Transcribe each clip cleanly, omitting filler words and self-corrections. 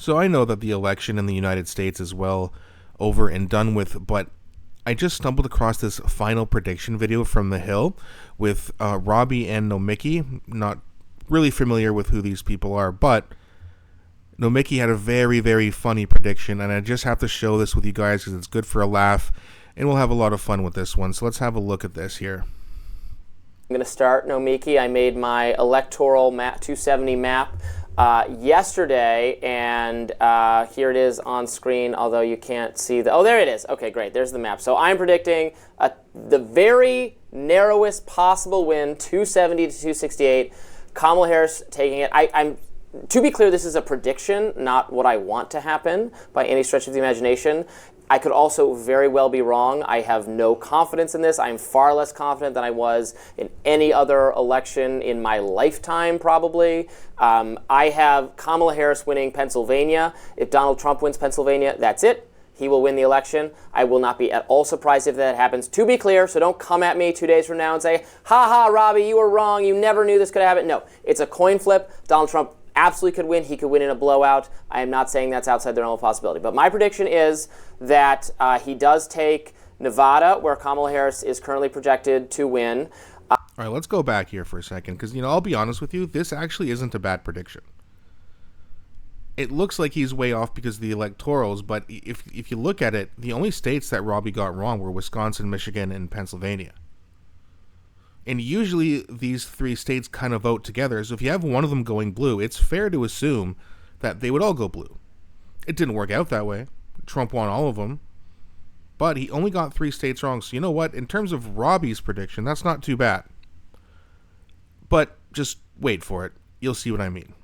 So I know that the election in the United States is well over and done with, but I just stumbled across this final prediction video from The Hill with Robbie and Nomiki. Not really familiar with who these people are, but Nomiki had a very, very funny prediction, and I just have to show this with you guys because it's good for a laugh, and we'll have a lot of fun with this one. So let's have a look at this here. I'm going to start Nomiki. I made my electoral map, 270 map yesterday, and here it is on screen, although you can't see the... Oh, there it is. Okay, great. There's the map. So I'm predicting the very narrowest possible win, 270 to 268. Kamala Harris taking it. I'm to be clear, this is a prediction, not what I want to happen by any stretch of the imagination. I could also very well be wrong. I have no confidence in this. I'm far less confident than I was in any other election in my lifetime, probably. I have Kamala Harris winning Pennsylvania. If Donald Trump wins Pennsylvania, that's it. He will win the election. I will not be at all surprised if that happens. To be clear, so don't come at me 2 days from now and say, ha ha, Robbie, you were wrong. You never knew this could happen. No, it's a coin flip. Donald Trump absolutely could win. He could win in a blowout. I am not saying that's outside the realm of possibility. But my prediction is that he does take Nevada, where Kamala Harris is currently projected to win. All right, let's go back here for a second because, I'll be honest with you, this actually isn't a bad prediction. It looks like he's way off because of the electorals, but if you look at it, the only states that Robbie got wrong were Wisconsin, Michigan, and Pennsylvania. And usually these three states kind of vote together, so if you have one of them going blue, it's fair to assume that they would all go blue. It didn't work out that way. Trump won all of them, but he only got 3 states wrong, so you know what? In terms of Robbie's prediction, that's not too bad. But just wait for it. You'll see what I mean.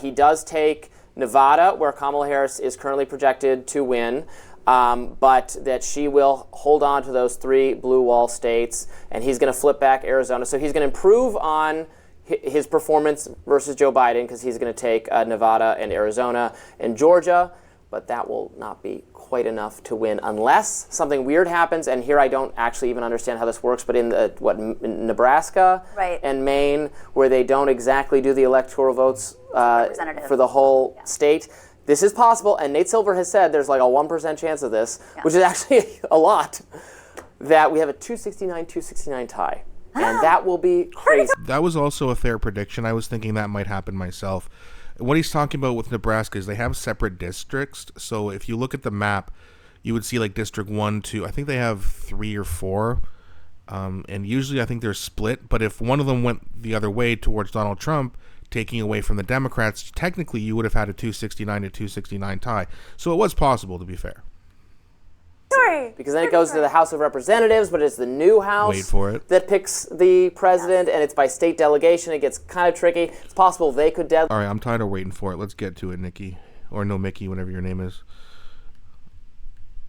He does take Nevada, where Kamala Harris is currently projected to win, but that she will hold on to those 3 blue wall states, and he's going to flip back Arizona. So he's going to improve on his performance versus Joe Biden because he's going to take Nevada and Arizona and Georgia, but that will not be quite enough to win unless something weird happens. And here I don't actually even understand how this works, but in Nebraska and Maine, where they don't exactly do the electoral votes for the whole state, this is possible. And Nate Silver has said there's like a 1% chance of this, which is actually a lot, that we have a 269-269 tie. And that will be crazy. That was also a fair prediction. I was thinking that might happen myself. What he's talking about with Nebraska is they have separate districts. So if you look at the map, you would see like District 1, 2, I think they have 3 or 4. And usually I think they're split. But if one of them went the other way towards Donald Trump, taking away from the Democrats, technically you would have had a 269 to 269 tie. So it was possible, to be fair. Because then it goes to the House of Representatives, but it's the new House that picks the president, and it's by state delegation. It gets kind of tricky. It's possible they could All right, I'm tired of waiting for it. Let's get to it, Nikki. Or Nomiki, whatever your name is.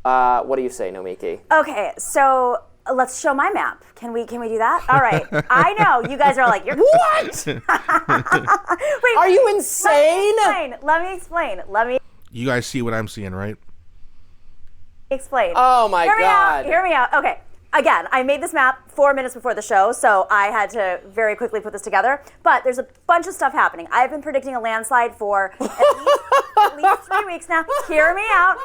What do you say, Nomiki? Okay, so let's show my map. Can we do that? All right. I know you guys are like, you're what? Wait, are you insane? Let me explain. You guys see what I'm seeing, right? Explain. Oh my God. Hear me out. Okay. Again, I made this map 4 minutes before the show, so I had to very quickly put this together. But there's a bunch of stuff happening. I've been predicting a landslide for at least 3 weeks now. Hear me out.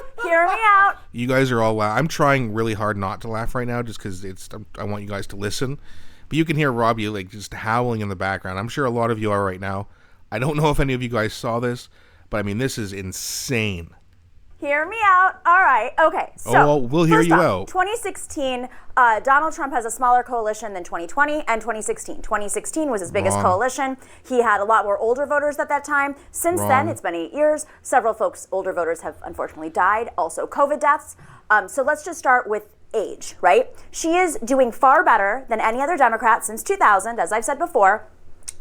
You guys are all I'm trying really hard not to laugh right now just because I want you guys to listen. But you can hear Robbie like just howling in the background. I'm sure a lot of you are right now. I don't know if any of you guys saw this, but I mean, this is insane. Hear me out. All right. Okay. So we'll hear you out. 2016, Donald Trump has a smaller coalition than 2020 and 2016. 2016 was his biggest coalition. He had a lot more older voters at that time. Since then, it's been 8 years. Several older voters have unfortunately died. Also, COVID deaths. So let's just start with age, right? She is doing far better than any other Democrat since 2000, as I've said before,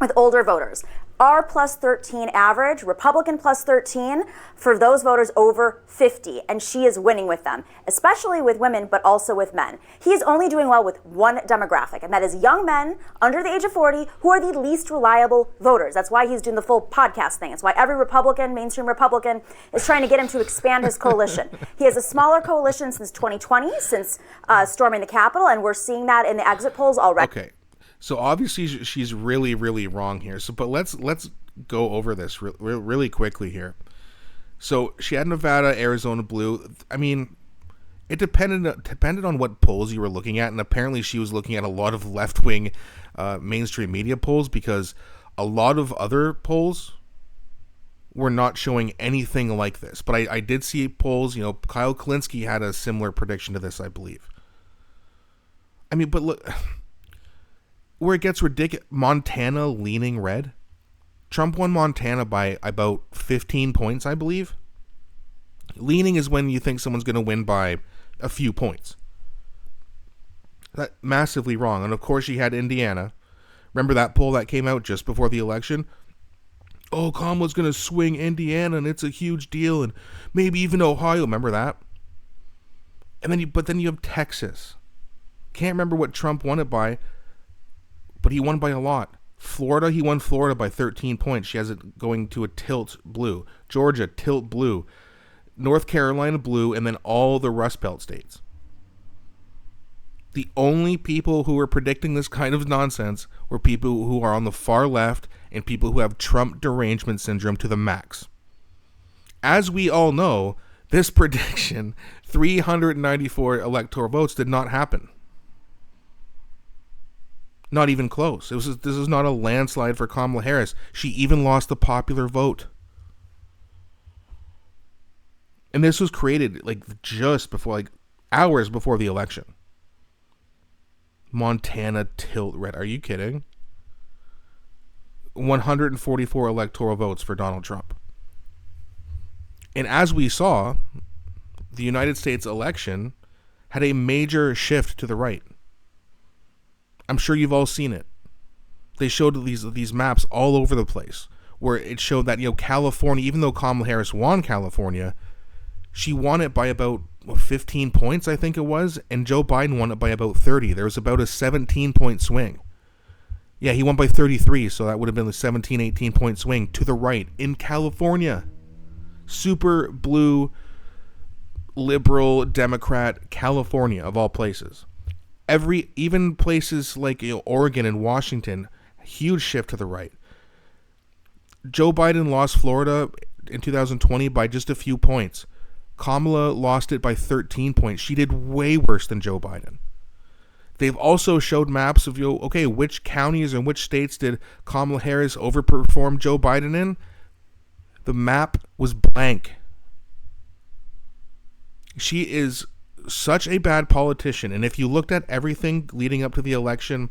with older voters. R plus 13 average, Republican plus 13 for those voters over 50, and she is winning with them, especially with women, but also with men. He is only doing well with one demographic, and that is young men under the age of 40 who are the least reliable voters. That's why he's doing the full podcast thing. It's why every Republican, mainstream Republican, is trying to get him to expand his coalition. He has a smaller coalition since 2020, since storming the Capitol, and we're seeing that in the exit polls already. Okay. So obviously she's really, really wrong here. But let's go over this really quickly here. So she had Nevada, Arizona blue. I mean, it depended on what polls you were looking at, and apparently she was looking at a lot of left-wing mainstream media polls, because a lot of other polls were not showing anything like this. But I did see polls, Kyle Kulinski had a similar prediction to this, I believe. I mean, but look, where it gets ridiculous, Montana leaning red. Trump won Montana by about 15 points, I believe. Leaning is when you think someone's going to win by a few points. That massively wrong. And of course you had Indiana. Remember that poll that came out just before the election? Oh, Kamala's going to swing Indiana and it's a huge deal, and maybe even Ohio. Remember that? And then you have Texas. Can't remember what Trump won it by, but he won by a lot. Florida, he won Florida by 13 points. She has it going to a tilt blue. Georgia, tilt blue. North Carolina, blue, and then all the Rust Belt states. The only people who were predicting this kind of nonsense were people who are on the far left and people who have Trump derangement syndrome to the max. As we all know, this prediction, 394 electoral votes, did not happen. Not even close. This is not a landslide for Kamala Harris. She even lost the popular vote. And this was created just before, hours before the election. Montana tilt red. Are you kidding? 144 electoral votes for Donald Trump. And as we saw, the United States election had a major shift to the right. I'm sure you've all seen it. They showed these maps all over the place where it showed that, California, even though Kamala Harris won California, she won it by about 15 points, I think it was, and Joe Biden won it by about 30. There was about a 17-point swing. Yeah, he won by 33, so that would have been a 17, 18-point swing to the right in California. Super blue, liberal, Democrat California, of all places. Even places like Oregon and Washington, huge shift to the right. Joe Biden lost Florida in 2020 by just a few points. Kamala lost it by 13 points. She did way worse than Joe Biden. They've also showed maps of, which counties and which states did Kamala Harris overperform Joe Biden in? The map was blank. She is such a bad politician. And if you looked at everything leading up to the election,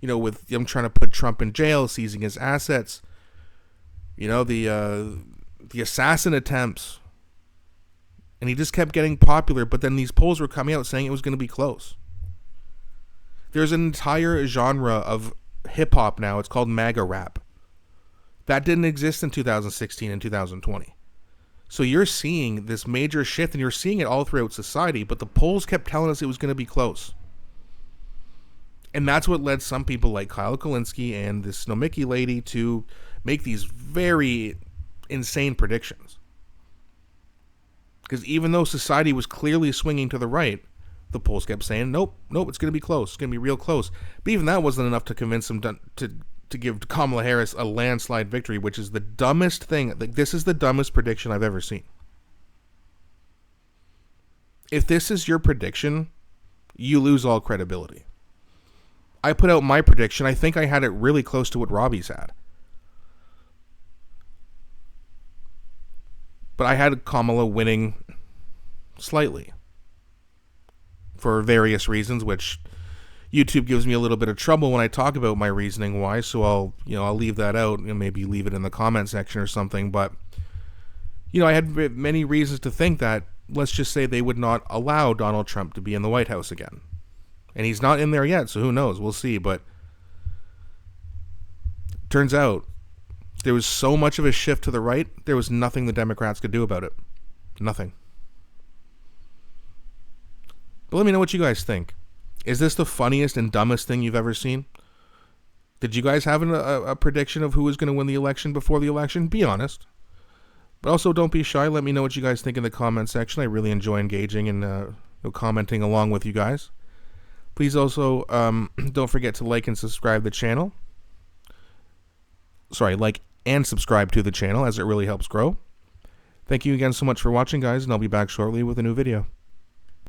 with them trying to put Trump in jail, seizing his assets, the assassin attempts, and he just kept getting popular, but then these polls were coming out saying it was going to be close. There's an entire genre of hip-hop now. It's called MAGA rap. That didn't exist in 2016 and 2020. So you're seeing this major shift, and you're seeing it all throughout society, but the polls kept telling us it was going to be close. And that's what led some people like Kyle Kulinski and this Nomicki lady to make these very insane predictions. Because even though society was clearly swinging to the right, the polls kept saying, nope, it's going to be close. It's going to be real close. But even that wasn't enough to convince them to give Kamala Harris a landslide victory, which is the dumbest thing. This is the dumbest prediction I've ever seen. If this is your prediction, you lose all credibility. I put out my prediction. I think I had it really close to what Robbie's had. But I had Kamala winning slightly for various reasons, which YouTube gives me a little bit of trouble when I talk about my reasoning why. So I'll leave that out and maybe leave it in the comment section or something. But I had many reasons to think that, let's just say, they would not allow Donald Trump to be in the White House again, and he's not in there yet. So who knows? We'll see. But turns out there was so much of a shift to the right, there was nothing the Democrats could do about it. Nothing. But let me know what you guys think. Is this the funniest and dumbest thing you've ever seen? Did you guys have a prediction of who was going to win the election before the election? Be honest. But also, don't be shy. Let me know what you guys think in the comment section. I really enjoy engaging and commenting along with you guys. Please also don't forget to like and subscribe the channel. Like and subscribe to the channel, as it really helps grow. Thank you again so much for watching, guys, and I'll be back shortly with a new video.